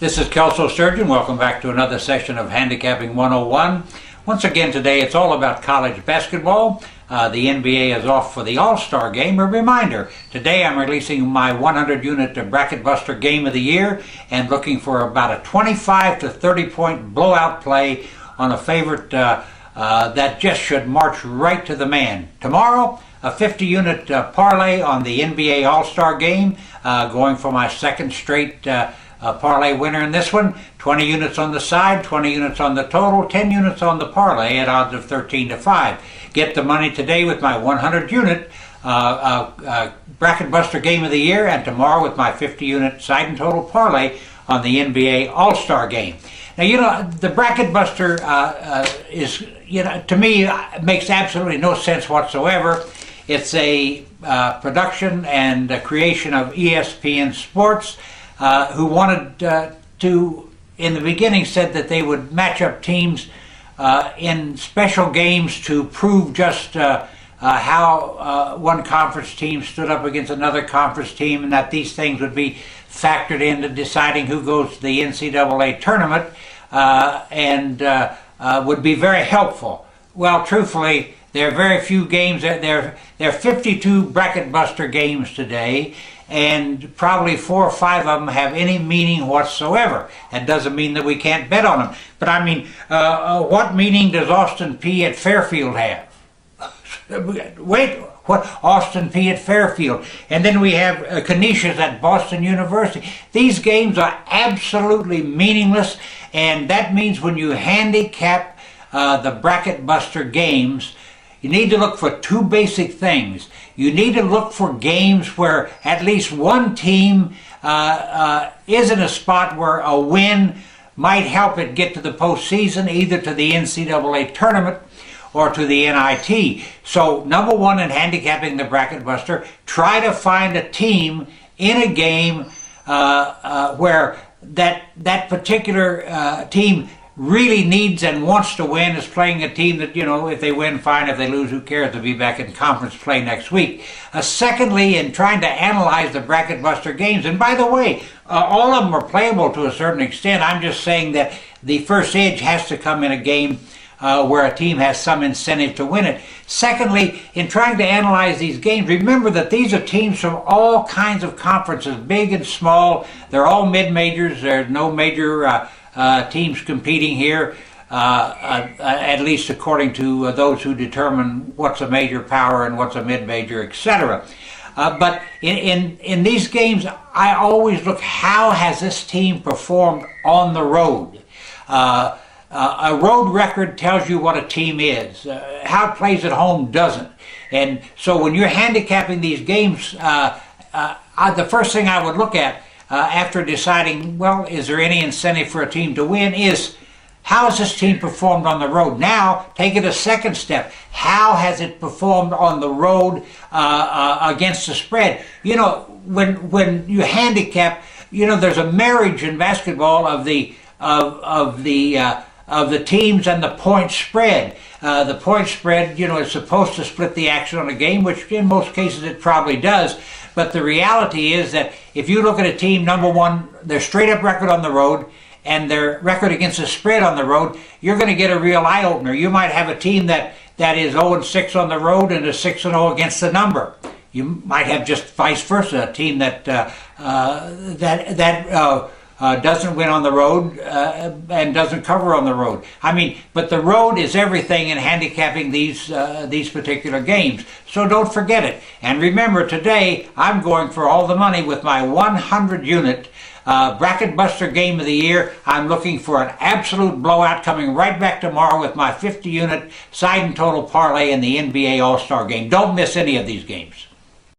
This is Kelso Surgeon. Welcome back to another session of Handicapping 101. Once again today it's all about college basketball. The NBA is off for the All-Star Game. A reminder, today I'm releasing my 100-unit Bracket Buster Game of the Year and looking for about a 25 to 30-point blowout play on a favorite that just should march right to the man. Tomorrow, a 50-unit parlay on the NBA All-Star Game, going for my second straight parlay winner in this one. 20 units on the side, 20 units on the total, 10 units on the parlay at odds of 13 to 5. Get the money today with my 100-unit Bracket Buster Game of the Year, and tomorrow with my 50-unit side and total parlay on the NBA All-Star Game. Now, the Bracket Buster is, to me, makes absolutely no sense whatsoever. It's a production and a creation of ESPN Sports, who wanted to, in the beginning, said that they would match up teams in special games to prove just how one conference team stood up against another conference team, and that these things would be factored into deciding who goes to the NCAA tournament and would be very helpful. Well, truthfully, there are very few games. There are 52 Bracket Buster games today, and probably 4 or 5 of them have any meaning whatsoever. That doesn't mean that we can't bet on them. But I mean, what meaning does Austin Peay at Fairfield have? Wait, what? Austin Peay at Fairfield. And then we have Canisius at Boston University. These games are absolutely meaningless, and that means when you handicap the Bracket Buster games, you need to look for 2 basic things. You need to look for games where at least one team is in a spot where a win might help it get to the postseason, either to the NCAA tournament or to the NIT. So, number one in handicapping the Bracket Buster, try to find a team in a game where that particular team really needs and wants to win, is playing a team that, if they win, fine. If they lose, who cares? They'll be back in conference play next week. Secondly, in trying to analyze the Bracket Buster games, and by the way, all of them are playable to a certain extent. I'm just saying that the first edge has to come in a game where a team has some incentive to win it. Secondly, in trying to analyze these games, remember that these are teams from all kinds of conferences, big and small. They're all mid-majors. There's no major teams competing here, at least according to those who determine what's a major power and what's a mid-major, etc. But in these games, I always look, how has this team performed on the road? A road record tells you what a team is. How it plays at home doesn't. And so when you're handicapping these games, the first thing I would look at after deciding, well, is there any incentive for a team to win, is how has this team performed on the road? Now, take it a second step. How has it performed on the road against the spread? When you handicap, there's a marriage in basketball of the teams and the point spread. The point spread, is supposed to split the action on a game, which in most cases it probably does. But the reality is that if you look at a team, number one, their straight-up record on the road and their record against the spread on the road, you're going to get a real eye-opener. You might have a team that is 0-6 on the road and is 6-0 against the number. You might have just vice versa, a team that doesn't win on the road and doesn't cover on the road. But the road is everything in handicapping these particular games. So don't forget it. And remember, today I'm going for all the money with my 100-unit Bracket Buster Game of the Year. I'm looking for an absolute blowout, coming right back tomorrow with my 50-unit side and total parlay in the NBA All-Star Game. Don't miss any of these games.